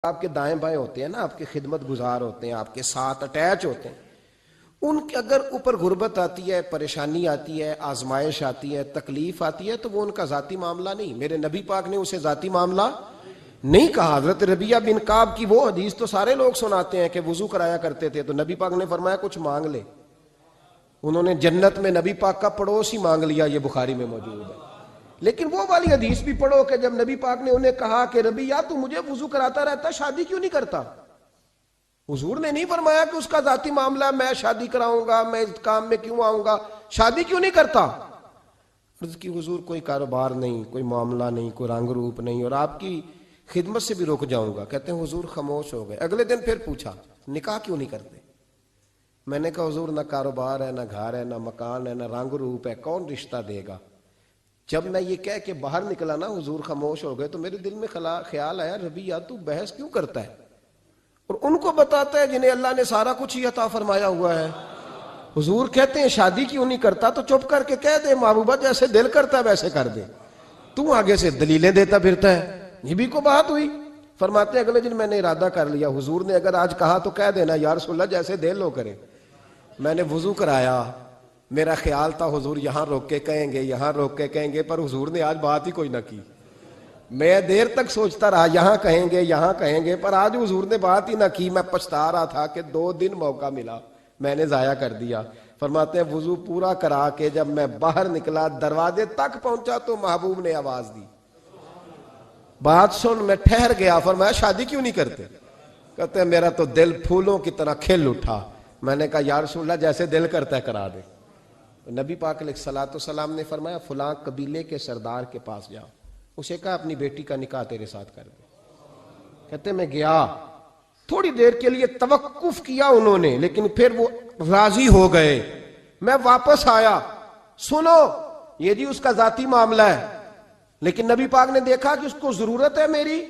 آپ کے دائیں بائیں ہوتے ہیں نا، آپ کے خدمت گزار ہوتے ہیں، آپ کے ساتھ اٹیچ ہوتے ہیں، ان کے اگر اوپر غربت آتی ہے، پریشانی آتی ہے، آزمائش آتی ہے، تکلیف آتی ہے، تو وہ ان کا ذاتی معاملہ نہیں. میرے نبی پاک نے اسے ذاتی معاملہ نہیں کہا. حضرت ربیعہ بن کعب کی وہ حدیث تو سارے لوگ سناتے ہیں کہ وضو کرایا کرتے تھے تو نبی پاک نے فرمایا کچھ مانگ لے. انہوں نے جنت میں نبی پاک کا پڑوس ہی مانگ لیا، یہ بخاری میں موجود ہے. لیکن وہ والی حدیث بھی پڑھو کہ جب نبی پاک نے انہیں کہا کہ ربیعہ تو مجھے وضو کراتا رہتا، شادی کیوں نہیں کرتا؟ حضور نے نہیں فرمایا کہ اس کا ذاتی معاملہ ہے، میں شادی کراؤں گا، میں اس کام میں کیوں آؤں گا، شادی کیوں نہیں کرتا؟ عرض کی حضور کوئی کاروبار نہیں، کوئی معاملہ نہیں، کوئی رنگ روپ نہیں، اور آپ کی خدمت سے بھی رک جاؤں گا. کہتے ہیں حضور خاموش ہو گئے. اگلے دن پھر پوچھا نکاح کیوں نہیں کرتے؟ میں نے کہا حضور نہ کاروبار ہے، نہ گھر ہے، نہ مکان ہے، نہ رنگ روپ ہے، کون رشتہ دے گا؟ جب میں یہ کہہ کے باہر نکلا نا حضور خاموش ہو گئے، تو میرے دل میں خیال آیا ربیعہ تو بحث کیوں کرتا ہے اور ان کو بتاتا ہے جنہیں اللہ نے سارا کچھ ہی عطا فرمایا ہوا ہے. حضور کہتے ہیں شادی کیوں نہیں کرتا؟ تو چپ کر کے کہہ دے محبوبہ جیسے دل کرتا ہے ویسے کر دے، تو آگے سے دلیلیں دیتا پھرتا ہے. یہ بھی کو بات ہوئی. فرماتے ہیں اگلے دن میں نے ارادہ کر لیا، حضور نے اگر آج کہا تو کہہ دینا یا رسول اللہ جیسے دل ہو کرے. میں نے وضو کرایا، میرا خیال تھا حضور یہاں روک کے کہیں گے، یہاں روک کے کہیں گے، پر حضور نے آج بات ہی کوئی نہ کی. میں دیر تک سوچتا رہا یہاں کہیں گے، یہاں کہیں گے، پر آج حضور نے بات ہی نہ کی. میں پچھتا رہا تھا کہ 2 دن موقع ملا میں نے ضائع کر دیا. فرماتے ہیں وضو پورا کرا کے جب میں باہر نکلا، دروازے تک پہنچا تو محبوب نے آواز دی. بات سن میں ٹھہر گیا. فرمایا شادی کیوں نہیں کرتے؟ کہتے ہیں میرا تو دل پھولوں کی طرح کھل اٹھا. میں نے کہا یا رسول اللہ جیسے دل کرتا ہے کرا دے. نبی پاک علیہ الصلوۃ والسلام نے فرمایا فلاں قبیلے کے سردار کے پاس جا، اسے کہا اپنی بیٹی کا نکاح تیرے ساتھ کر دے. کہتے میں گیا، تھوڑی دیر کے لیے توقف کیا انہوں نے، لیکن پھر وہ راضی ہو گئے. میں واپس آیا، سنو یہ جی اس کا ذاتی معاملہ ہے، لیکن نبی پاک نے دیکھا کہ اس کو ضرورت ہے میری،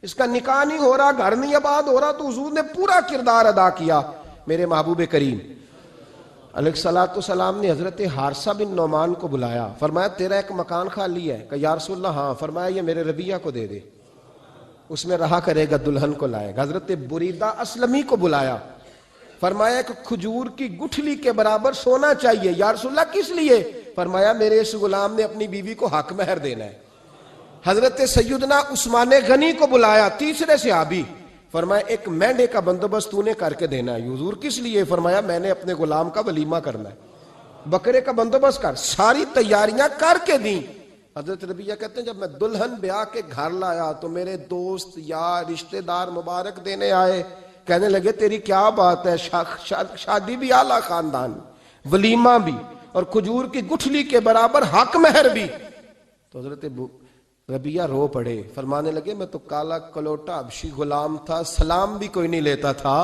اس کا نکاح نہیں ہو رہا، گھر نہیں آباد ہو رہا، تو حضور نے پورا کردار ادا کیا. میرے محبوب کریم علیہ الصلوۃ والسلام نے حضرت حارثہ بن نعمان کو بلایا. فرمایا تیرا ایک مکان خالی ہے؟ کہ یا رسول اللہ ہاں. فرمایا یہ میرے ربیعہ کو دے دے، اس میں رہا کرے گا، دلہن کو لائے گا. حضرت بریدہ اسلمی کو بلایا. فرمایا ایک کھجور کی گٹھلی کے برابر سونا چاہیے. یا رسول اللہ کس لیے؟ فرمایا میرے اس غلام نے اپنی بیوی کو حق مہر دینا ہے. حضرت سیدنا عثمان غنی کو بلایا، تیسرے صحابی. فرمایا ایک مینڈے کا بندوبست تو نے کر کے دینا ہے. حضور کس لیے؟ فرمایا میں نے اپنے غلام کا ولیمہ کرنا ہے، بکرے کا بندوبست کر. ساری تیاریاں کر کے دیں. حضرت ربیعہ کہتے ہیں جب میں دلہن بیاہ کے گھر لایا تو میرے دوست یار رشتہ دار مبارک دینے آئے. کہنے لگے تیری کیا بات ہے، شادی بھی اعلیٰ خاندان، ولیمہ بھی، اور کھجور کی گٹھلی کے برابر حق مہر بھی. تو حضرت ربیعہ رو پڑے. فرمانے لگے میں تو کالا کلوٹا حبشی غلام تھا، سلام بھی کوئی نہیں لیتا تھا،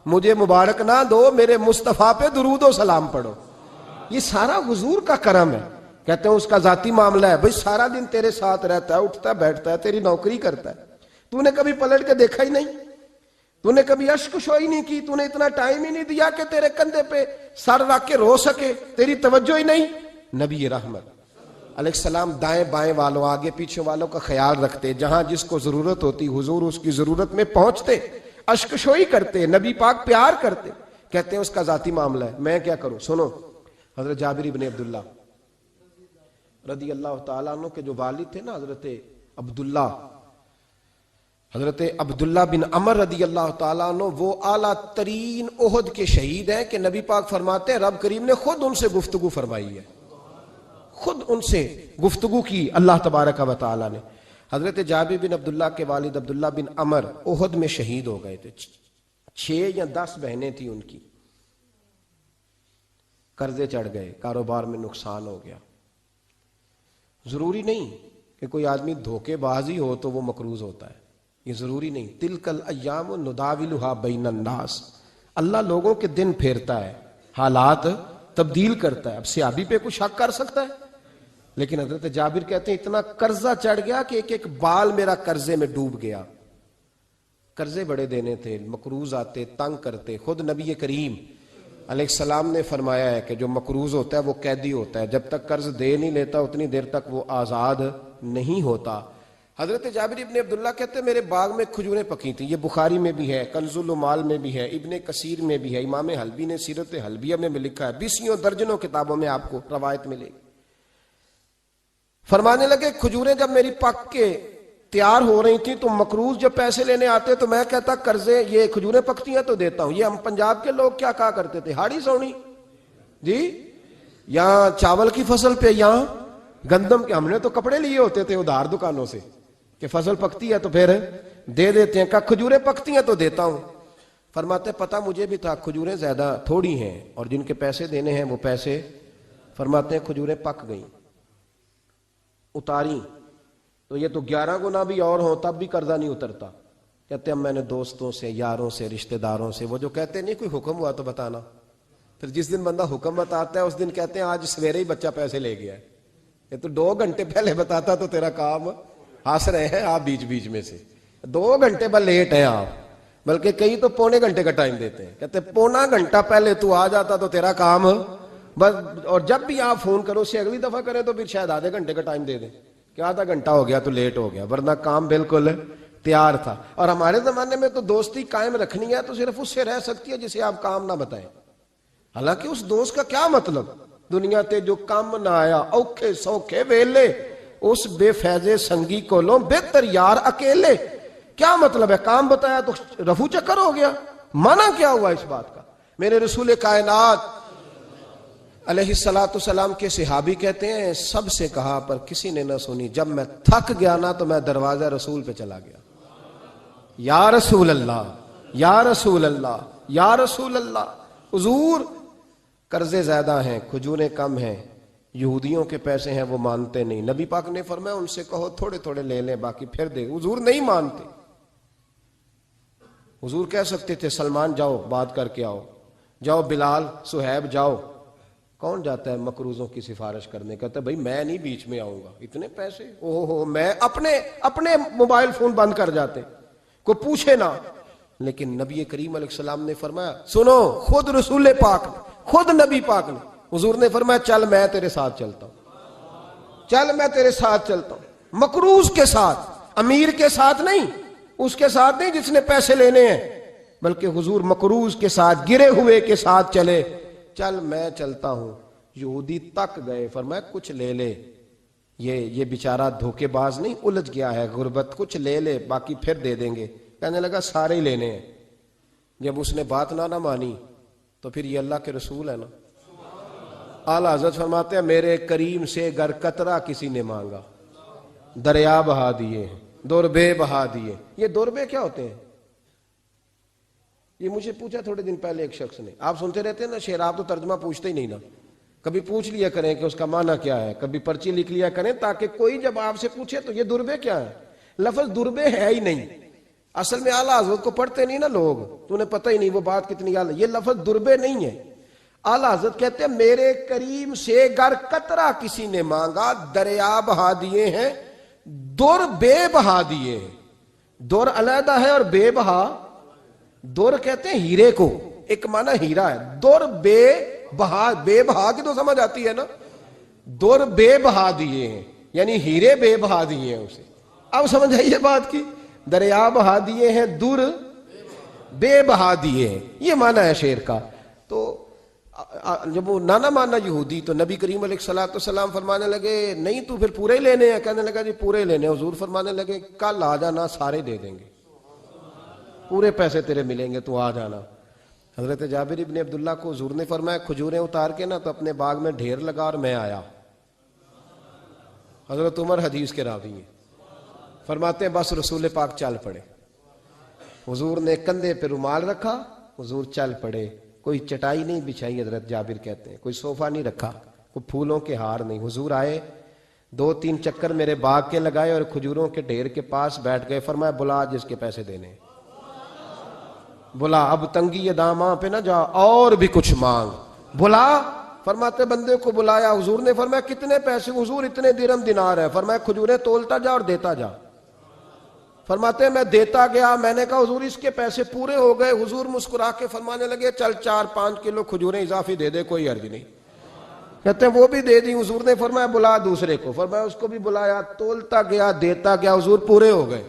مجھے مبارک نہ دو، میرے مصطفیٰ پہ درود و سلام پڑھو. یہ سارا حضور کا کرم ہے. کہتے ہیں اس کا ذاتی معاملہ ہے، بھئی سارا دن تیرے ساتھ رہتا ہے، اٹھتا ہے بیٹھتا ہے، تیری نوکری کرتا ہے، تو نے کبھی پلٹ کے دیکھا ہی نہیں، تو نے کبھی اشک شوئی نہیں کی، تو نے اتنا ٹائم ہی نہیں دیا کہ تیرے کندھے پہ سر رکھ کے رو سکے، تیری توجہ ہی نہیں. نبی رحمت علیہ السلام دائیں بائیں والوں آگے پیچھے والوں کا خیال رکھتے، جہاں جس کو ضرورت ہوتی حضور اس کی ضرورت میں پہنچتے، اشک شوئی کرتے، نبی پاک پیار کرتے. کہتے ہیں اس کا ذاتی معاملہ ہے، میں کیا کروں؟ سنو حضرت جابر بن عبداللہ رضی اللہ تعالیٰ عنہ کے جو والد تھے نا حضرت عبداللہ بن عمر رضی اللہ تعالیٰ عنہ، وہ اعلیٰ ترین احد کے شہید ہیں کہ نبی پاک فرماتے ہیں رب کریم نے خود ان سے گفتگو فرمائی ہے، خود ان سے گفتگو کی اللہ تبارک و تعالیٰ نے. حضرت جابر بن عبداللہ کے والد عبداللہ بن عمر احد میں شہید ہو گئے تھے. 6 یا 10 بہنیں تھیں ان کی. قرضے چڑھ گئے، کاروبار میں نقصان ہو گیا. ضروری نہیں کہ کوئی آدمی دھوکے بازی ہو تو وہ مقروض ہوتا ہے، یہ ضروری نہیں. تلک الایام نداولھا بین الناس، اللہ لوگوں کے دن پھیرتا ہے، حالات تبدیل کرتا ہے. اب صحابی پہ کچھ شک کر سکتا ہے؟ لیکن حضرت جابر کہتے ہیں اتنا قرضہ چڑھ گیا کہ ایک ایک بال میرا قرضے میں ڈوب گیا. قرضے بڑے دینے تھے، مقروض آتے، تنگ کرتے. خود نبی کریم علیہ السلام نے فرمایا ہے کہ جو مقروض ہوتا ہے وہ قیدی ہوتا ہے، جب تک قرض دے نہیں لیتا اتنی دیر تک وہ آزاد نہیں ہوتا. حضرت جابر ابن عبداللہ کہتے ہیں میرے باغ میں کھجوریں پکی تھیں. یہ بخاری میں بھی ہے, کنز المال میں بھی ہے, ابن کثیر میں بھی ہے, امام حلبی نے سیرت حلبیہ میں بھی لکھا ہے, بیسیوں درجنوں کتابوں میں آپ کو روایت ملے گی. فرمانے لگے کھجوریں جب میری پک کے تیار ہو رہی تھیں تو مقروض جب پیسے لینے آتے تو میں کہتا قرضے یہ کھجوریں پکتی ہیں تو دیتا ہوں. یہ ہم پنجاب کے لوگ کیا کہا کرتے تھے, ہاڑی سونی جی, یہاں چاول کی فصل پہ, یہاں گندم کے. ہم نے تو کپڑے لیے ہوتے تھے ادھار دکانوں سے کہ فصل پکتی ہے تو پھر دے دیتے ہیں, کہ کھجوریں پکتی ہیں تو دیتا ہوں. فرماتے پتہ مجھے بھی تھا کھجوریں زیادہ تھوڑی ہیں اور جن کے پیسے دینے ہیں وہ پیسے, فرماتے ہیں کھجوریں پک گئیں, اتاری تو یہ تو 11 گنا بھی اور ہوں تب بھی قرضہ نہیں اترتا. کہتے ہیں میں نے دوستوں سے, یاروں سے, رشتہ داروں سے, وہ جو کہتے نہیں کوئی حکم ہوا تو بتانا, پھر جس دن بندہ حکم بتاتا ہے اس دن کہتے ہیں آج سویرے ہی بچہ پیسے لے گیا ہے, یہ تو 2 گھنٹے پہلے بتاتا تو تیرا کام ہنس رہے ہیں آپ بیچ بیچ میں سے, 2 گھنٹے بعد لیٹ ہیں آپ, بلکہ کئی تو پونے گھنٹے کا ٹائم دیتے ہیں, کہتے پونا گھنٹہ پہلے تو آ جاتا تو تیرا کام بس. اور جب بھی آپ فون کرو اس سے اگلی دفعہ کریں تو پھر شاید آدھے گھنٹے کا ٹائم دے دیں کہ آدھا گھنٹہ ہو گیا تو لیٹ ہو گیا, ورنہ کام بالکل تیار تھا. اور ہمارے زمانے میں تو دوستی قائم رکھنی ہے تو صرف اس سے رہ سکتی ہے جسے آپ کام نہ بتائیں. حالانکہ اس دوست کا کیا مطلب, دنیا تے جو کام نہ آیا اوکھے سوکھے ویلے, اس بے فیضے سنگی کو لو بہتر یار اکیلے. کیا مطلب ہے, کام بتایا تو رفو چکر ہو گیا, مانا کیا ہوا اس بات کا. میرے رسول کائنات علیہ السلام کے صحابی کہتے ہیں سب سے کہا پر کسی نے نہ سنی, جب میں تھک گیا نا تو میں دروازہ رسول پہ چلا گیا, یا رسول اللہ, یا رسول اللہ, یا رسول اللہ. حضور قرضے زیادہ ہیں, کھجوریں کم ہیں, یہودیوں کے پیسے ہیں وہ مانتے نہیں. نبی پاک نے فرمایا ان سے کہو تھوڑے تھوڑے لے لیں باقی پھر دے. حضور نہیں مانتے. حضور کہہ سکتے تھے سلمان جاؤ بات کر کے آؤ, جاؤ بلال صہیب جاؤ. کون جاتا ہے مقروضوں کی سفارش کرنے, کہتا ہے بھائی میں نہیں بیچ میں آؤں گا, اتنے پیسے اوہ ہو, میں اپنے موبائل فون بند کر جاتے, کوئی پوچھے نہ. لیکن نبی کریم علیہ السلام نے فرمایا سنو, خود رسول پاک نے, خود نبی پاک نے, حضور نے فرمایا چل میں تیرے ساتھ چلتا ہوں, چل میں تیرے ساتھ چلتا ہوں. مقروض کے ساتھ, امیر کے ساتھ نہیں, اس کے ساتھ نہیں جس نے پیسے لینے ہیں, بلکہ حضور مقروض کے ساتھ, گرے ہوئے کے ساتھ چلے. چل میں چلتا ہوں. یہودی تک گئے, فرمایا کچھ لے لے, یہ بیچارہ دھوکے باز نہیں الجھ گیا ہے, غربت, کچھ لے لے باقی پھر دے دیں گے. کہنے لگا سارے ہی لینے ہیں. جب اس نے بات نہ مانی تو پھر یہ اللہ کے رسول ہے نا. اعلیٰ حضرت فرماتے ہیں میرے کریم سے گر قطرہ کسی نے مانگا, دریا بہا دیے, دربے بہا دیے. یہ دربے کیا ہوتے ہیں, یہ مجھے پوچھا تھوڑے دن پہلے ایک شخص نے. آپ سنتے رہتے ہیں نا شعر, آپ تو ترجمہ پوچھتے ہی نہیں نا, کبھی پوچھ لیا کریں کہ اس کا معنی کیا ہے, کبھی پرچی لکھ لیا کریں تاکہ کوئی جب آپ سے پوچھے تو یہ دربے کیا ہے. لفظ دربے ہے ہی نہیں, اصل میں اعلیٰ حضرت کو پڑھتے نہیں نا لوگ, تو انہیں پتہ ہی نہیں وہ بات کتنی اعلیٰ. یہ لفظ دربے نہیں ہے. اعلیٰ حضرت کہتے ہیں میرے کریم سے گر قطرہ کسی نے مانگا, دریا بہا دیے ہیں, در بے بہا دیے ہیں. در علیحدہ ہے اور بے بہا, در کہتے ہیں ہیرے کو, ایک معنی ہیرا ہے, در بے بہا, بے بہا کی تو سمجھ آتی ہے نا, در بے بہا دیے ہیں یعنی ہیرے بے بہا دیے ہیں اسے. اب سمجھ آئیے بات کی, دریا بہا دیے ہیں, در بے بہا دیے ہیں, یہ معنی ہے شعر کا. تو جب وہ نانا مانا یہودی تو نبی کریم علیہ السلام فرمانے لگے نہیں تو پھر پورے ہی لینے ہیں. کہنے لگا جی پورے ہی لینے. حضور فرمانے لگے کل آ جانا سارے دے دیں گے, پورے پیسے تیرے ملیں گے, تو آ جانا. حضرت جابر ابن عبداللہ کو حضور نے فرمایا کھجوریں اتار کے نا تو اپنے باغ میں ڈھیر لگا اور میں آیا. حضرت عمر حدیث کے راوی ہیں, فرماتے ہیں بس رسول پاک چل پڑے. حضور نے کندھے پہ رومال رکھا, حضور چل پڑے. کوئی چٹائی نہیں بچھائی, حضرت جابر کہتے ہیں کوئی صوفہ نہیں رکھا, کوئی پھولوں کے ہار نہیں. حضور آئے, 2-3 چکر میرے باغ کے لگائے اور کھجوروں کے ڈھیر کے پاس بیٹھ گئے. فرمایا بلا جس کے پیسے دینے, بلا, اب تنگی داماں پہ نہ جا اور بھی کچھ مانگ, بلا. فرماتے بندے کو بلایا. حضور نے فرمایا کتنے پیسے؟ حضور اتنے درہم دینار ہے. فرمایا کھجوریں تولتا جا اور دیتا جا. فرماتے ہیں میں دیتا گیا, میں نے کہا حضور اس کے پیسے پورے ہو گئے. حضور مسکرا کے فرمانے لگے چل 4-5 کلو کھجوریں اضافی دے دے, کوئی عرض نہیں. کہتے ہیں وہ بھی دے دی. حضور نے فرمایا بلا دوسرے کو. فرمایا اس کو بھی بلایا, تولتا گیا, دیتا گیا, حضور پورے ہو گئے.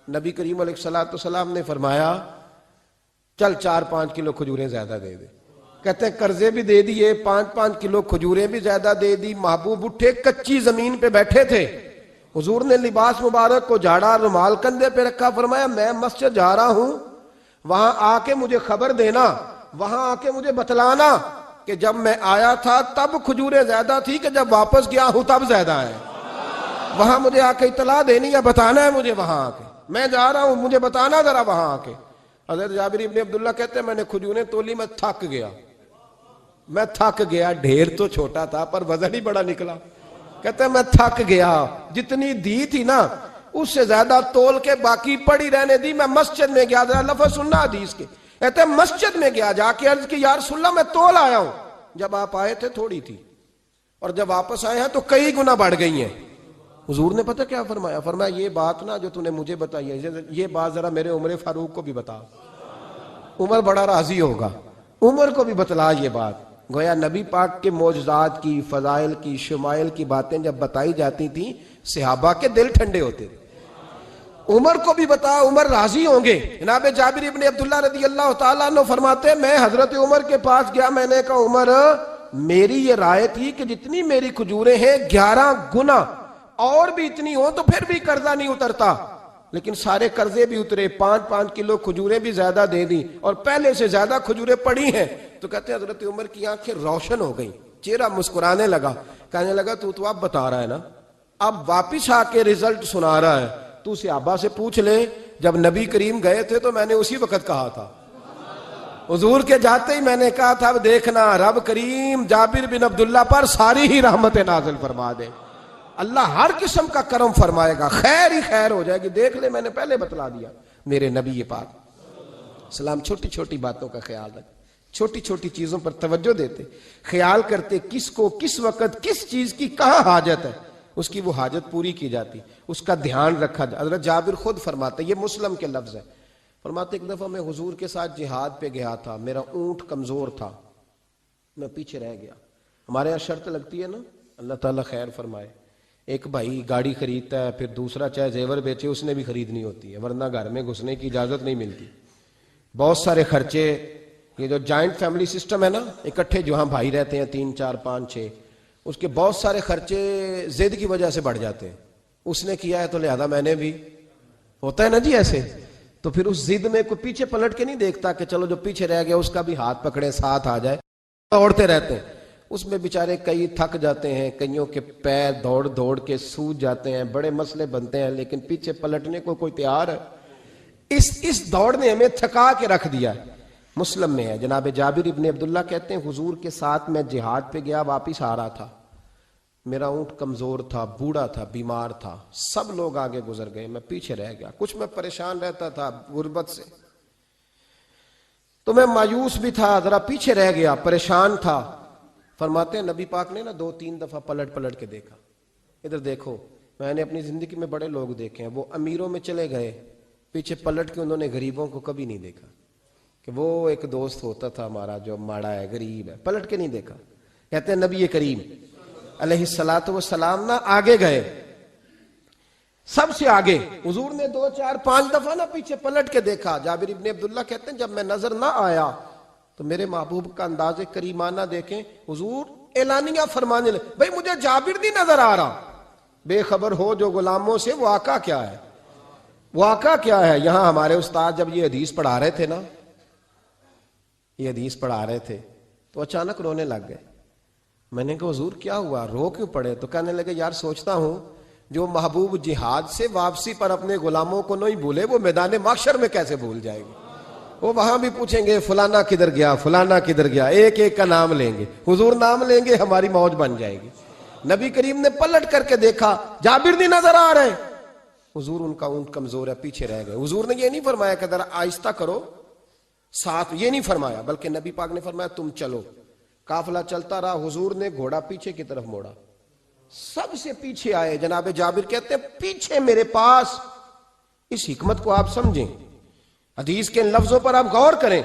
نبی کریم علیہ الصلوۃ والسلام نے فرمایا چل 4-5 کلو کھجوریں زیادہ دے دے. کہتے ہیں قرضے بھی دے دیے, 5-5 کلو کھجوریں بھی زیادہ دے دی. محبوب اٹھے, کچی زمین پہ بیٹھے تھے. حضور نے لباس مبارک کو جھاڑا, رومال کندھے پہ رکھا. فرمایا میں مسجد جا رہا ہوں, وہاں آ کے مجھے خبر دینا, وہاں آ کے مجھے بتلانا کہ جب میں آیا تھا تب کھجوریں زیادہ تھی کہ جب واپس گیا ہوں تب زیادہ ہے. وہاں مجھے آ کے اطلاع دینی ہے, بتانا ہے مجھے. وہاں آ کے میں جا رہا ہوں, مجھے بتانا ذرا وہاں آ کے. حضرت جابر ابن عبداللہ کہتے ہیں میں نے کھجوریں تولی, میں تھک گیا. میں تھک گیا, ڈھیر تو چھوٹا تھا پر وزن ہی بڑا نکلا. کہتے ہیں میں تھک گیا, جتنی دی تھی نا اس سے زیادہ تول کے باقی پڑی رہنے دی. میں مسجد میں گیا, ذرا لفظ سننا حدیث کے. کہتے ہیں مسجد میں گیا, جا کے عرض کی یا رسول اللہ میں تول آیا ہوں. جب آپ آئے تھے تھوڑی تھی, اور جب واپس آئے ہیں تو کئی گنا بڑھ گئی ہیں. حضور نے پتہ کیا فرمایا؟ فرمایا یہ بات نا جو تو نے مجھے بتائی ہے, یہ بات ذرا میرے عمر فاروق کو بھی بتا. عمر بڑا راضی ہوگا. عمر کو بھی بتلا یہ بات. گویا نبی پاک کے معجزات کی, فضائل کی, شمائل کی باتیں جب بتائی جاتی تھیں صحابہ کے دل ٹھنڈے ہوتے تھے. عمر کو بھی بتا, عمر راضی ہوں گے. جناب جابر ابن عبداللہ رضی اللہ تعالیٰ عنہ فرماتے ہیں میں حضرت عمر کے پاس گیا, میں نے کہا عمر میری یہ رائے تھی کہ جتنی میری کھجوریں ہیں 11 گنا اور بھی اتنی ہوں تو پھر بھی قرضہ نہیں اترتا, لیکن سارے قرضے بھی اترے, 5-5 کلو کھجوریں بھی زیادہ دے دی اور پہلے سے زیادہ کھجوریں پڑی ہیں. تو کہتے ہیں حضرت عمر کی آنکھیں روشن ہو گئیں, چہرہ مسکرانے لگا, کہنے لگا تو اب بتا رہا ہے نا, اب واپس آ کے رزلٹ سنا رہا ہے. تو صحابہ سے پوچھ لے, جب نبی کریم گئے تھے تو میں نے اسی وقت کہا تھا. حضور کے جاتے ہی میں نے کہا تھا اب دیکھنا رب کریم جابر بن عبداللہ پر ساری ہی رحمت نازل فرما دے. اللہ ہر قسم کا کرم فرمائے گا, خیر ہی خیر ہو جائے گی. دیکھ لے میں نے پہلے بتلا دیا. میرے نبی پاک سلام چھوٹی چھوٹی باتوں کا خیال رکھ, چھوٹی چھوٹی چیزوں پر توجہ دیتے, خیال کرتے کس کو کس وقت کس چیز کی کہاں حاجت ہے, اس کی وہ حاجت پوری کی جاتی, اس کا دھیان رکھا جاتا. حضرت جابر خود فرماتے, یہ مسلم کے لفظ ہے, فرماتے ایک دفعہ میں حضور کے ساتھ جہاد پہ گیا تھا, میرا اونٹ کمزور تھا, میں پیچھے رہ گیا. ہمارے یہاں شرط لگتی ہے نا, اللہ تعالیٰ خیر فرمائے, ایک بھائی گاڑی خریدتا ہے پھر دوسرا چاہے زیور بیچے اس نے بھی خریدنی ہوتی ہے, ورنہ گھر میں گھسنے کی اجازت نہیں ملتی. بہت سارے خرچے, یہ جو جوائنٹ فیملی سسٹم ہے نا, اکٹھے جہاں بھائی رہتے ہیں 3 4 5 6, اس کے بہت سارے خرچے ضد کی وجہ سے بڑھ جاتے ہیں. اس نے کیا ہے تو لہذا میں نے بھی, ہوتا ہے نا جی ایسے. تو پھر اس ضد میں کوئی پیچھے پلٹ کے نہیں دیکھتا کہ چلو جو پیچھے رہ گیا اس کا بھی ہاتھ پکڑے ساتھ آ جائے, دوڑتے رہتے ہیں. اس میں بیچارے کئی تھک جاتے ہیں, کئیوں کے پیر دوڑ دوڑ کے سوج جاتے ہیں, بڑے مسئلے بنتے ہیں, لیکن پیچھے پلٹنے کو کوئی تیار ہے؟ اس دوڑ نے ہمیں تھکا کے رکھ دیا. مسلم میں ہے, جناب جابر ابن عبداللہ کہتے ہیں حضور کے ساتھ میں جہاد پہ گیا, واپس آ رہا تھا, میرا اونٹ کمزور تھا, بوڑھا تھا, بیمار تھا, سب لوگ آگے گزر گئے, میں پیچھے رہ گیا. کچھ میں پریشان رہتا تھا غربت سے, تو میں مایوس بھی تھا, ذرا پیچھے رہ گیا, پریشان تھا. فرماتے ہیں نبی پاک نے نا 2-3 دفعہ پلٹ کے دیکھا, ادھر دیکھو. میں نے اپنی زندگی میں بڑے لوگ دیکھے ہیں, وہ امیروں میں چلے گئے, پیچھے پلٹ کے انہوں نے غریبوں کو کبھی نہیں دیکھا. کہ وہ ایک دوست ہوتا تھا ہمارا جو ماڑا ہے, غریب ہے, پلٹ کے نہیں دیکھا. کہتے ہیں نبی کریم علیہ الصلوۃ والسلام نا آگے گئے, سب سے آگے. حضور نے 2 4 5 دفعہ نا پیچھے پلٹ کے دیکھا. جابر ابن عبداللہ کہتے ہیں جب میں نظر نہ آیا تو میرے محبوب کا انداز کریمانہ دیکھیں, حضور اعلانیہ فرمانے لگے, بھئی مجھے جابر نہیں نظر آ رہا, بے خبر ہو جو غلاموں سے, وہ آقا کیا ہے, وہ آقا کیا ہے. یہاں ہمارے استاد جب یہ حدیث پڑھا رہے تھے نا, یہ حدیث پڑھا رہے تھے تو اچانک رونے لگ گئے. میں نے کہا حضور کیا ہوا, رو کیوں پڑے؟ تو کہنے لگے یار سوچتا ہوں جو محبوب جہاد سے واپسی پر اپنے غلاموں کو نہیں بھولے, وہ میدان محشر میں کیسے بھول جائے گے. وہ وہاں بھی پوچھیں گے فلانا کدھر گیا, فلانا کدھر گیا, ایک ایک کا نام لیں گے. حضور نام لیں گے, ہماری موج بن جائے گی. نبی کریم نے پلٹ کر کے دیکھا, جابر نہیں نظر آ رہے. حضور ان کا اونٹ کمزور ہے, پیچھے رہ گئے. حضور نے یہ نہیں فرمایا کہ ذرا آہستہ کرو ساتھ, یہ نہیں فرمایا, بلکہ نبی پاک نے فرمایا تم چلو. قافلہ چلتا رہا, حضور نے گھوڑا پیچھے کی طرف موڑا, سب سے پیچھے آئے. جناب جابر کہتے ہیں پیچھے میرے پاس. اس حکمت کو آپ سمجھیں, حدیث کے ان لفظوں پر آپ غور کریں.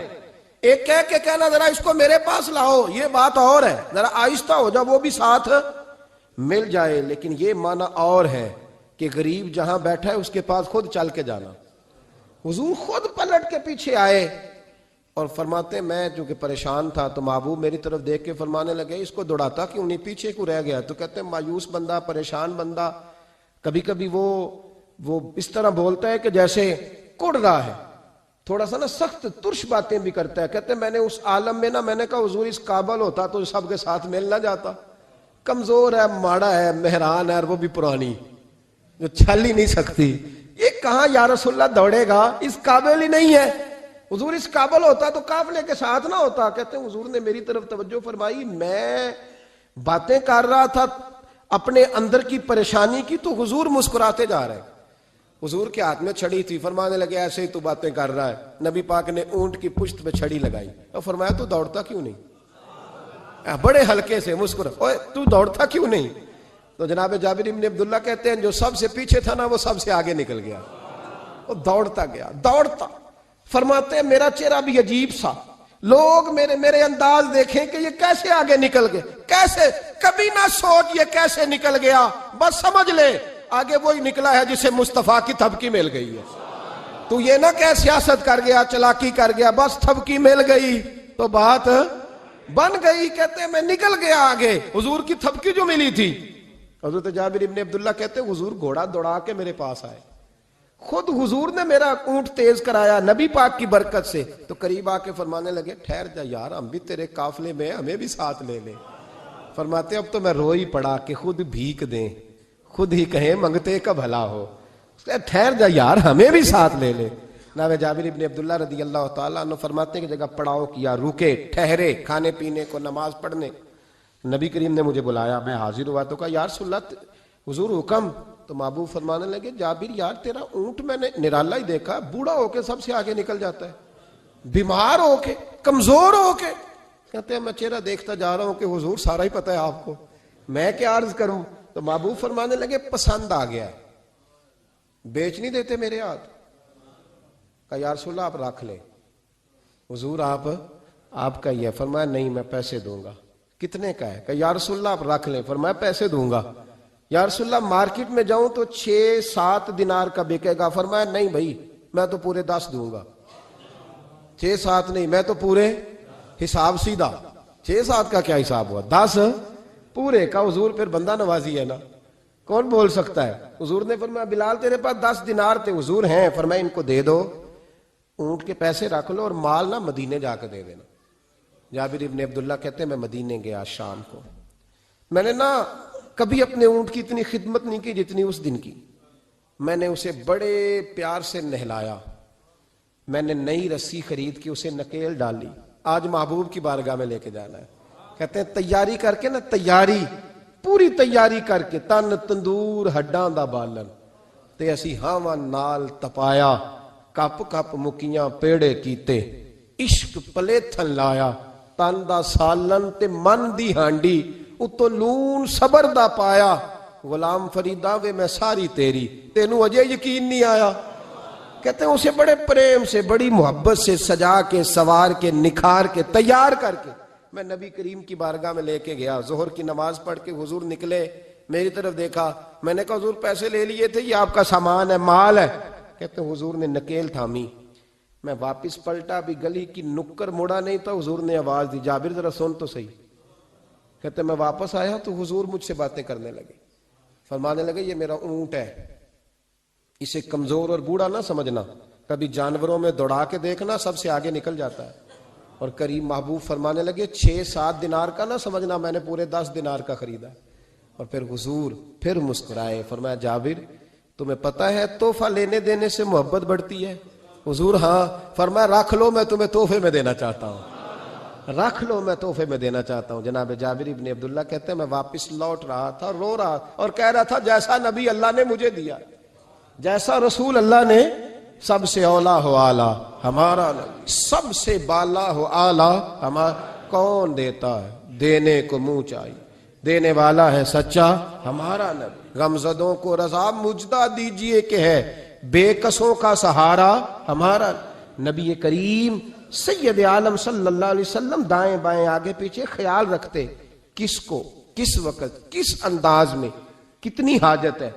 ایک کہہ کے کہنا ذرا اس کو میرے پاس لاؤ یہ بات اور ہے، ذرا آہستہ ہو جا، وہ بھی ساتھ مل جائے، لیکن یہ معنی اور ہے کہ غریب جہاں بیٹھا ہے اس کے پاس خود چل کے جانا۔ حضور خود پلٹ کے پیچھے آئے اور فرماتے ہیں میں چونکہ پریشان تھا تو محبوب میری طرف دیکھ کے فرمانے لگے اس کو دوڑاتا کیوں نہیں، پیچھے کیوں رہ گیا؟ تو کہتے ہیں مایوس بندہ، پریشان بندہ کبھی کبھی وہ اس طرح بولتا ہے کہ جیسے کڑ رہا ہے، تھوڑا سا نا سخت ترش باتیں بھی کرتا ہے۔ کہتے ہیں میں نے اس عالم میں نا، میں نے کہا حضور اس قابل ہوتا تو سب کے ساتھ مل نہ جاتا، کمزور ہے، ماڑا ہے، مہران ہے، اور وہ بھی پرانی جو چھل ہی نہیں سکتی، یہ کہاں یا رسول اللہ دوڑے گا، اس قابل ہی نہیں ہے۔ حضور اس قابل ہوتا تو قافلے کے ساتھ نہ ہوتا۔ کہتے ہیں حضور نے میری طرف توجہ فرمائی، میں باتیں کر رہا تھا اپنے اندر کی پریشانی کی تو حضور مسکراتے جا رہے ہیں۔ حضور کے ہاتھ میں چھڑی تھی، فرمانے لگے ایسے ہی تو باتیں کر رہا ہے۔ نبی پاک نے اونٹ کی پشت پہ چھڑی لگائی اور فرمایا تو دوڑتا کیوں نہیں؟ بڑے ہلکے سے مسکرا، اوے تو دوڑتا کیوں نہیں؟ تو جناب جابر بن عبداللہ کہتے ہیں جو سب سے پیچھے تھا نا وہ سب سے آگے نکل گیا، وہ دوڑتا گیا دوڑتا۔ فرماتے ہیں میرا چہرہ بھی عجیب سا، لوگ میرے انداز دیکھیں کہ یہ کیسے آگے نکل گئے، کیسے، کبھی نہ سوچ یہ کیسے نکل گیا، بس سمجھ لے آگے وہی نکلا ہے جسے مصطفیٰ کی تھپکی مل گئی ہے۔ تو یہ نہ کہ سیاست کر گیا، چلاکی کر گیا، بس تھپکی مل گئی تو بات بن گئی۔ کہتے ہیں میں نکل گیا آگے، حضور کی تھپکی جو ملی تھی۔ حضرت جابر بن عبداللہ کہتے ہیں حضور گھوڑا دوڑا کے میرے پاس آئے، خود حضور نے میرا اونٹ تیز کرایا نبی پاک کی برکت سے۔ تو قریب آ کے فرمانے لگے ٹھہر جا یار، ہم بھی تیرے قافلے میں، ہمیں بھی ساتھ لے لے۔ فرماتے اب تو میں رو ہی پڑا کہ خود بھیک دیں، خود ہی کہیں منگتے کا بھلا ہو، ٹھہر جا یار ہمیں بھی ساتھ لے لے۔ جناب جابر بن عبداللہ رضی اللہ تعالیٰ عنہ فرماتے ہیں کہ جگہ پڑاؤ کیا، رکے، ٹھہرے کھانے پینے کو، نماز پڑھنے۔ نبی کریم نے مجھے بلایا، میں حاضر ہوا تو کہا یا رسول اللہ حضور حکم۔ تو محبوب فرمانے لگے جابر یار تیرا اونٹ میں نے نرالا ہی دیکھا، بوڑھا ہو کے سب سے آگے نکل جاتا ہے، بیمار ہو کے، کمزور ہو کے۔ کہتے ہیں میں چہرہ دیکھتا جا رہا ہوں کہ حضور سارا ہی پتہ ہے آپ کو، میں کیا عرض کروں؟ تو محبوب فرمانے لگے پسند آ گیا، بیچ نہیں دیتے میرے ہاتھ؟ کہا یا رسول اللہ آپ رکھ لیں۔ حضور آپ کا یہ؟ فرمایا نہیں میں پیسے دوں گا۔ کتنے کا ہے؟ کہا یا رسول اللہ آپ رکھ لیں۔ فرمایا پیسے دوں گا۔ یا رسول اللہ مارکیٹ میں جاؤں تو 6-7 دینار کا بکے گا۔ فرمایا نہیں بھائی میں تو پورے 10 دوں گا۔ 6-7 نہیں، میں تو پورے، حساب سیدھا، 6-7 کا کیا حساب ہوا، 10 پورے کا۔ حضور پھر بندہ نوازی ہے نا، کون بول سکتا ہے؟ حضور نے فرمایا بلال تیرے پاس 10 دینار تھے؟ حضور ہیں۔ فرمایا ان کو دے دو، اونٹ کے پیسے رکھ لو اور مال نہ مدینے جا کے دے دینا۔ جابر ابن عبداللہ کہتے ہیں میں مدینے گیا شام کو، میں نے نا کبھی اپنے اونٹ کی اتنی خدمت نہیں کی جتنی اس دن کی۔ میں نے اسے بڑے پیار سے نہلایا، میں نے نئی رسی خرید کے اسے نکیل ڈالی، آج محبوب کی بارگاہ میں لے کے جانا ہے۔ کہتے ہیں تیاری کر کے نا، تیاری پوری تیاری کر کے، تن تندور ہڈاں دا بالن تے اسی ہاواں نال تپایا، کپ کپ مکیاں پیڑے کیتے، عشق پلیتھن لایا، تن دا سالن تے من دی ہانڈی، اتو لون صبر دا پایا، غلام فریدا وے میں ساری تیری، تینوں اجے یقین نہیں آیا۔ کہتے ہیں اسے بڑے پریم سے، بڑی محبت سے سجا کے، سوار کے، نکھار کے، تیار کر کے میں نبی کریم کی بارگاہ میں لے کے گیا۔ ظہر کی نماز پڑھ کے حضور نکلے، میری طرف دیکھا، میں نے کہا حضور پیسے لے لیے تھے، یہ آپ کا سامان ہے، مال ہے؟ کہتے ہیں حضور نے نکیل تھامی، میں واپس پلٹا، بھی گلی کی نکر مڑا نہیں تھا، حضور نے آواز دی جابر ذرا سن تو صحیح۔ کہتے ہیں میں واپس آیا تو حضور مجھ سے باتیں کرنے لگے، فرمانے لگے یہ میرا اونٹ ہے، اسے کمزور اور بوڑھا نہ سمجھنا، کبھی جانوروں میں دوڑا کے دیکھنا سب سے آگے نکل جاتا ہے۔ اور کریم محبوب فرمانے لگے 6-7 دینار کا نہ سمجھنا، میں نے پورے 10 دینار کا خریدا۔ اور پھر حضور پھر مسکرائے، فرمایا جابر تمہیں پتہ ہے تحفہ لینے دینے سے محبت بڑھتی ہے؟ حضور ہاں۔ فرمایا رکھ لو میں تمہیں تحفے میں دینا چاہتا ہوں، رکھ لو میں تحفے میں دینا چاہتا ہوں۔ جناب جابر ابن عبداللہ کہتے ہیں میں واپس لوٹ رہا تھا، رو رہا اور کہہ رہا تھا جیسا نبی اللہ نے مجھے دیا، جیسا رسول اللہ نے، سب سے اولا ہو آلہ ہمارا نبی، سب سے بالا ہو آلہ ہمارا، کون دیتا ہے دینے کو منہ چاہیے، دینے والا ہے سچا ہمارا نبی، غمزدوں کو رضا مجدہ دیجئے کہ ہے بے کسوں کا سہارا ہمارا، نبی کریم سید عالم صلی اللہ علیہ وسلم دائیں بائیں آگے پیچھے خیال رکھتے کس کو کس وقت کس انداز میں کتنی حاجت ہے.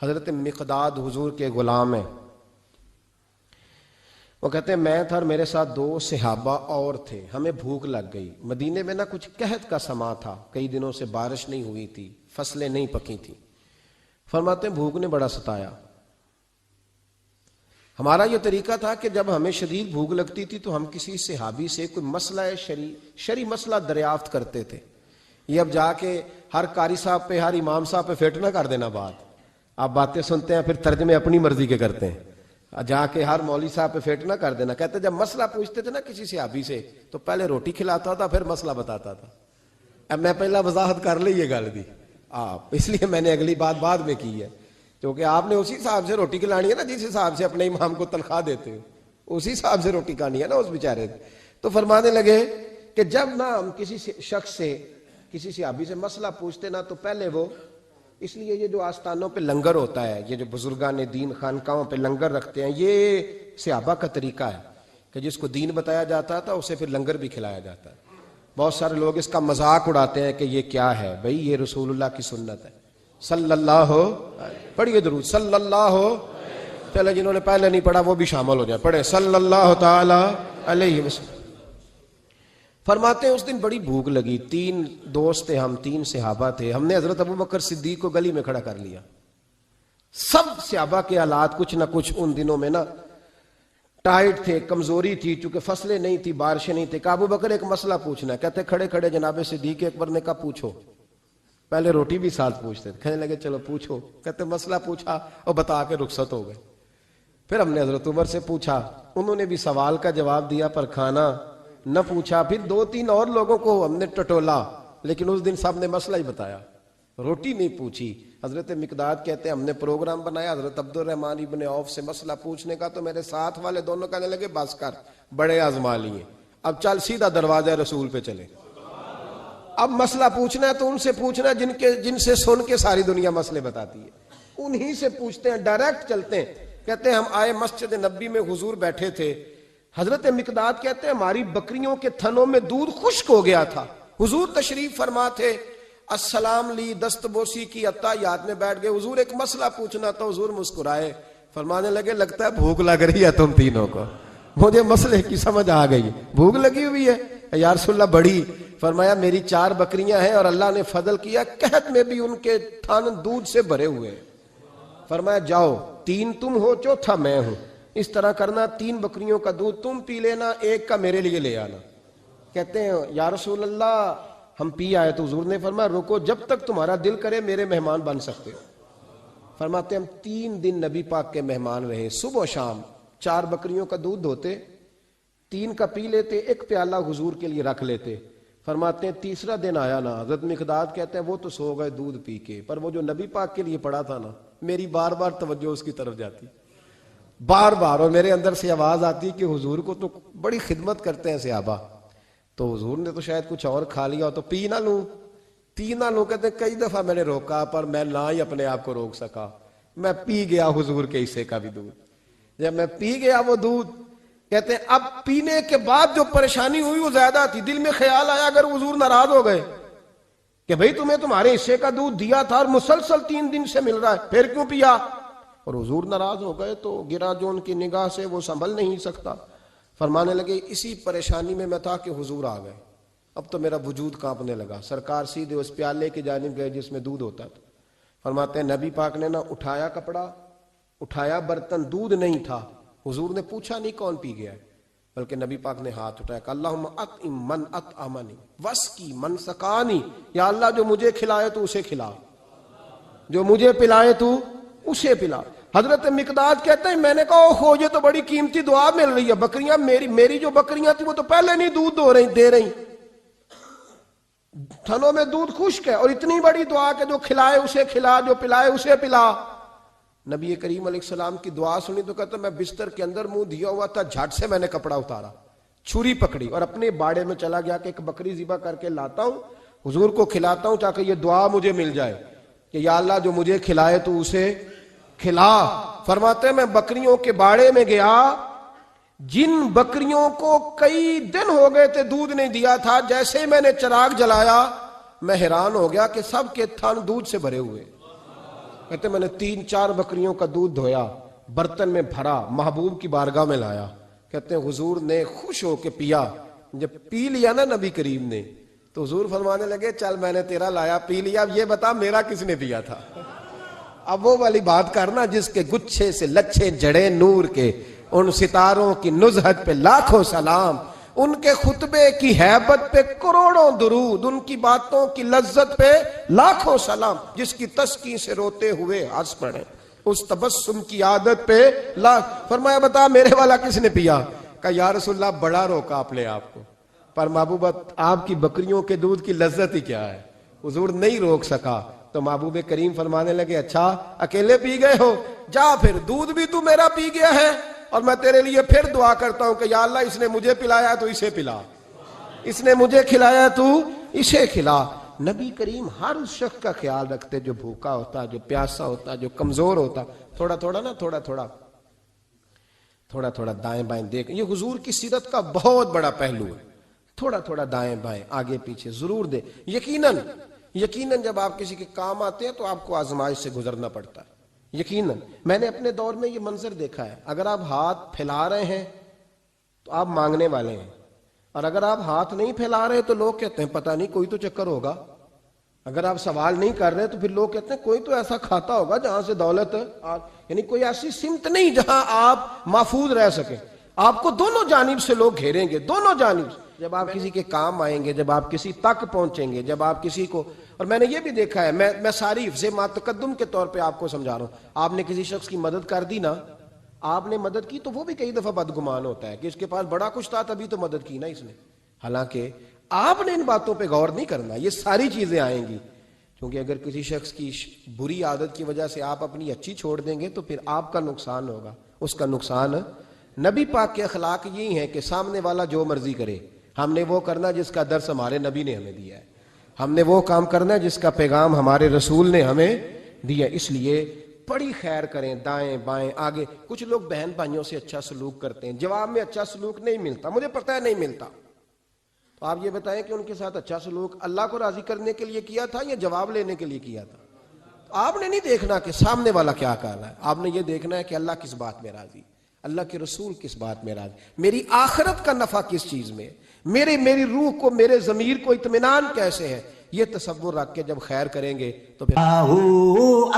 حضرت مقداد حضور کے غلام ہیں. وہ کہتے ہیں میں تھا اور میرے ساتھ 2 صحابہ اور تھے. ہمیں بھوک لگ گئی. مدینے میں نا کچھ قحط کا سما تھا, کئی دنوں سے بارش نہیں ہوئی تھی, فصلیں نہیں پکی تھی. فرماتے ہیں بھوک نے بڑا ستایا. ہمارا یہ طریقہ تھا کہ جب ہمیں شدید بھوک لگتی تھی تو ہم کسی صحابی سے کوئی مسئلہ شرعی مسئلہ دریافت کرتے تھے. یہ اب جا کے ہر قاری صاحب پہ ہر امام صاحب پہ فٹ نہ کر دینا بات. آپ باتیں سنتے ہیں پھر ترجمے اپنی مرضی کے کرتے ہیں. جا کے ہر مولوی صاحب پہ فٹ نہ کر دینا. کہتے جب مسئلہ پوچھتے تھے نا کسی صحابی سے تو پہلے روٹی کھلاتا تھا پھر مسئلہ بتاتا تھا. اب میں پہلا وضاحت کر لی یہ گل دی آپ, اس لیے میں نے اگلی بات بعد میں کی ہے, کیونکہ آپ نے اسی حساب سے روٹی کھلانی ہے نا جس حساب سے اپنے امام کو تنخواہ دیتے ہو, اسی حساب سے روٹی کھانی ہے نا اس بیچارے. تو فرمانے لگے کہ جب نہ ہم کسی شخص سے کسی صحابی سے مسئلہ پوچھتے نا تو پہلے وہ, اس لیے یہ جو آستانوں پہ لنگر ہوتا ہے, یہ جو بزرگان دین خانقاہوں پہ لنگر رکھتے ہیں, یہ صحابہ کا طریقہ ہے کہ جس کو دین بتایا جاتا تھا اسے پھر لنگر بھی کھلایا جاتا ہے. بہت سارے لوگ اس کا مذاق اڑاتے ہیں کہ یہ کیا ہے بھئی, یہ رسول اللہ کی سنت ہے. صلی اللہ ہو, پڑھیے درود صلی اللہ ہو. چلے جنہوں نے پہلے نہیں پڑھا وہ بھی شامل ہو جائے, پڑھے صلی اللہ تعالی علیہ وسلم. فرماتے ہیں اس دن بڑی بھوک لگی. 3 دوست تھے ہم, 3 صحابہ تھے. ہم نے حضرت ابوبکر صدیق کو گلی میں کھڑا کر لیا. سب صحابہ کے حالات کچھ نہ کچھ ان دنوں میں نا ٹائٹ تھے, کمزوری تھی, چونکہ فصلیں نہیں تھی, بارشیں نہیں تھی. ابوبکر ایک مسئلہ پوچھنا ہے. کہتے کھڑے کھڑے جناب صدیق اکبر نے کہا پوچھو. پہلے روٹی بھی ساتھ پوچھتے تھے, کہنے لگے چلو پوچھو. کہتے مسئلہ پوچھا اور بتا کے رخصت ہو گئے. پھر ہم نے حضرت عمر سے پوچھا, انہوں نے بھی سوال کا جواب دیا پر کھانا نہ پوچھا. پھر 2-3 اور لوگوں کو ہم نے ٹٹولا, لیکن اس دن سب نے مسئلہ ہی بتایا, روٹی نہیں پوچھی. حضرت مقداد کہتے ہیں ہم نے پروگرام بنایا حضرت عبد الرحمن ابن عوف سے مسئلہ پوچھنے کا, تو میرے ساتھ والے دونوں کہنے لگے بس کر, بڑے آزما لیے, اب چل سیدھا دروازہ رسول پہ چلے. اب مسئلہ پوچھنا ہے تو ان سے پوچھنا جن سے سن کے ساری دنیا مسئلے بتاتی ہے, انہی سے پوچھتے ہیں, ڈائریکٹ چلتے ہیں. کہتے ہیں ہم آئے مسجد نبی میں, حضور بیٹھے تھے. حضرت مقداد کہتے ہیں ہماری بکریوں کے تھنوں میں دودھ خشک ہو گیا تھا. حضور تشریف فرما تھے, السلام لی, دست بوسی کی, اتحیات میں بیٹھ گئے. حضور ایک مسئلہ پوچھنا تھا. حضور مسکرائے, فرمانے لگے لگتا ہے بھوک لگ رہی ہے تم تینوں کو. مجھے مسئلے کی سمجھ آ گئی, بھوک لگی ہوئی ہے یا رسول اللہ بڑی. فرمایا میری 4 بکریاں ہیں اور اللہ نے فضل کیا قحط میں بھی ان کے تھن دودھ سے بھرے ہوئے ہیں. فرمایا جاؤ, 3 تم ہو, چوتھا میں ہوں, اس طرح کرنا 3 بکریوں کا دودھ تم پی لینا, 1 کا میرے لیے لے آنا. کہتے ہیں یا رسول اللہ ہم پی آئے. تو حضور نے فرمایا رکو, جب تک تمہارا دل کرے میرے مہمان بن سکتے ہو. فرماتے ہم 3 دن نبی پاک کے مہمان رہے. صبح و شام 4 بکریوں کا دودھ دھوتے, 3 کا پی لیتے, 1 پیالہ حضور کے لیے رکھ لیتے. فرماتے ہیں تیسرا دن آیا نا, حضرت مقداد کہتے ہیں وہ تو سو گئے دودھ پی کے, پر وہ جو نبی پاک کے لیے پڑا تھا نا, میری بار بار توجہ اس کی طرف جاتی, بار بار, اور میرے اندر سے آواز آتی کہ حضور کو تو بڑی خدمت کرتے ہیں صحابہ, تو حضور نے تو شاید کچھ اور کھا لیا ہو تو پی نہ لوں. کہتے ہیں کئی دفعہ میں نے روکا پر میں نہ ہی اپنے آپ کو روک سکا, میں پی گیا حضور کے حصے کا بھی دودھ. جب میں پی گیا وہ دودھ, کہتے ہیں اب پینے کے بعد جو پریشانی ہوئی وہ زیادہ تھی. دل میں خیال آیا اگر حضور ناراض ہو گئے کہ بھئی تمہیں تمہارے حصے کا دودھ دیا تھا اور مسلسل 3 دن سے مل رہا ہے, پھر کیوں پیا, اور حضور ناراض ہو گئے تو گرا جو ان کی نگاہ سے وہ سنبھل نہیں سکتا. فرمانے لگے اسی پریشانی میں تھا کہ حضور آ گئے. اب تو میرا وجود کانپنے لگا. سرکار سیدھے اس پیالے کی جانب گئے جس میں دودھ ہوتا تھا. فرماتے ہیں نبی پاک نے نہ اٹھایا کپڑا, اٹھایا برتن, دودھ نہیں تھا. حضور نے پوچھا نہیں کون پی گیا ہے, بلکہ نبی پاک نے ہاتھ اٹھایا کہ اللہم اطعم من اطعمنی واسقی من سقانی, یا اللہ جو مجھے کھلائے تو اسے کھلا, جو مجھے پلائے تو اسے پلا. حضرت مقداد کہتے ہیں میں نے کہا اوہ یہ تو بڑی قیمتی دعا مل رہی ہے. بکریاں میری جو بکریاں تھی وہ تو پہلے نہیں دودھ دے رہی, تھنوں میں دودھ خشک ہے, اور اتنی بڑی دعا کہ جو کھلائے اسے کھلا, جو پلائے اسے پلا. نبی کریم علیہ السلام کی دعا سنی تو کہتا میں بستر کے اندر منہ دیا ہوا تھا, جھٹ سے میں نے کپڑا اتارا, چھری پکڑی اور اپنے باڑے میں چلا گیا کہ ایک بکری ذبح کر کے لاتا ہوں, حضور کو کھلاتا ہوں تاکہ یہ دعا مجھے مل جائے کہ یا اللہ جو مجھے کھلائے تو اسے کھلا. فرماتے ہیں میں بکریوں کے باڑے میں گیا, جن بکریوں کو کئی دن ہو گئے تھے دودھ نہیں دیا تھا، جیسے ہی میں نے چراغ جلایا میں حیران ہو گیا کہ سب کے تھن دودھ سے بھرے ہوئے۔ کہتے میں نے 3-4 بکریوں کا دودھ دھویا، برتن میں بھرا، محبوب کی بارگاہ میں لایا۔ کہتے ہیں حضور نے خوش ہو کے پیا۔ جب پی لیا نا نبی کریم نے تو حضور فرمانے لگے چل میں نے تیرا لایا، پی لیا، اب یہ بتا میرا کس نے دیا تھا؟ اب وہ والی بات کرنا جس کے گچھے سے لچھے جڑے نور کے، ان ستاروں کی نزہت پہ لاکھوں سلام، ان کے خطبے کی ہیبت پہ کروڑوں درود، ان کی باتوں کی لذت پہ لاکھوں سلام، جس کی تسکین سے روتے ہوئے ہنس پڑے، اس تبسم کی عادت پہ فرمایا بتا میرے والا کس نے پیا؟ کہا یا رسول اللہ بڑا روکا اپنے آپ کو، پر محبوبت آپ کی بکریوں کے دودھ کی لذت ہی کیا ہے؟ حضور نہیں روک سکا تو محبوب کریم فرمانے لگے اچھا اکیلے پی گئے ہو، جا پھر دودھ بھی تو میرا پی گیا ہے، اور میں تیرے لیے پھر دعا کرتا ہوں کہ یا اللہ اس نے مجھے پلایا تو اسے پلا، اس نے مجھے کھلایا تو اسے کھلا۔ نبی کریم ہر اس شخص کا خیال رکھتے جو بھوکا ہوتا، جو پیاسا ہوتا، جو کمزور ہوتا۔ تھوڑا تھوڑا دائیں بائیں دیکھ، یہ حضور کی سیرت کا بہت بڑا پہلو ہے، تھوڑا تھوڑا دائیں بائیں آگے پیچھے ضرور دے۔ یقیناً جب آپ کسی کے کام آتے ہیں تو آپ کو آزمائش سے گزرنا پڑتا ہے، یقیناً۔ میں نے اپنے دور میں یہ منظر دیکھا ہے، اگر آپ ہاتھ پھیلا رہے ہیں تو آپ مانگنے والے ہیں، اور اگر آپ ہاتھ نہیں پھیلا رہے تو لوگ کہتے ہیں پتہ نہیں کوئی تو چکر ہوگا۔ اگر آپ سوال نہیں کر رہے تو پھر لوگ کہتے ہیں کوئی تو ایسا کھاتا ہوگا جہاں سے دولت، یعنی کوئی ایسی سمت نہیں جہاں آپ محفوظ رہ سکیں۔ آپ کو دونوں جانب سے لوگ گھیریں گے، دونوں جانب سے۔ جب آپ کسی کے کام آئیں گے، جب آپ کسی تک پہنچیں گے، جب آپ کسی کو، اور میں نے یہ بھی دیکھا ہے، میں ساری حفظ ما تقدم کے طور پہ آپ کو سمجھا رہا ہوں، آپ نے کسی شخص کی مدد کر دی نا، آپ نے مدد کی تو وہ بھی کئی دفعہ بدگمان ہوتا ہے کہ اس کے پاس بڑا کچھ تھا تبھی تو مدد کی نا اس نے، حالانکہ آپ نے ان باتوں پہ غور نہیں کرنا۔ یہ ساری چیزیں آئیں گی، کیونکہ اگر کسی شخص کی بری عادت کی وجہ سے آپ اپنی اچھی چھوڑ دیں گے تو پھر آپ کا نقصان ہوگا، اس کا نقصان۔ نبی پاک کے اخلاق یہی ہیں کہ سامنے والا جو مرضی کرے، ہم نے وہ کرنا جس کا درس ہمارے نبی نے ہمیں دیا ہے، ہم نے وہ کام کرنا جس کا پیغام ہمارے رسول نے ہمیں دیا۔ اس لیے بڑی خیر کریں، دائیں بائیں آگے۔ کچھ لوگ بہن بھائیوں سے اچھا سلوک کرتے ہیں، جواب میں اچھا سلوک نہیں ملتا، مجھے پتہ ہے نہیں ملتا، تو آپ یہ بتائیں کہ ان کے ساتھ اچھا سلوک اللہ کو راضی کرنے کے لیے کیا تھا یا جواب لینے کے لیے کیا تھا؟ تو آپ نے نہیں دیکھنا کہ سامنے والا کیا کہہ رہا ہے، آپ نے یہ دیکھنا ہے کہ اللہ کس بات میں راضی، اللہ کے رسول کس بات میں راضی، میری آخرت کا نفع کس چیز میں، میری روح کو، میرے ضمیر کو اطمینان کیسے ہے۔ یہ تصور رکھ کے جب خیر کریں گے تو پھر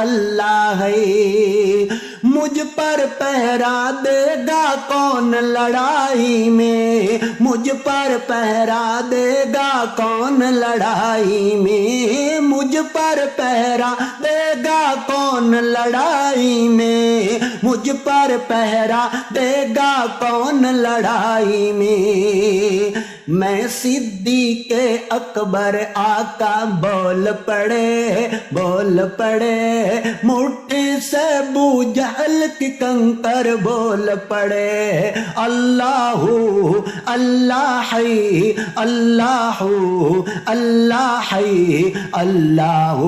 اللہ ہے مجھ پر پہرا دے گا کون لڑائی میں، مجھ پر پہرا دے گا کون لڑائی میں، مجھ پر پہرا دے گا کون لڑائی میں، مجھ پر پہرا دے گا کون لڑائی میں۔ میں صدیق اکبر آقا بول پڑے مٹھی سے ابو جہل کی کنکر بول پڑے، اللہ اللہ ہے اللہ اللہ ہے اللہ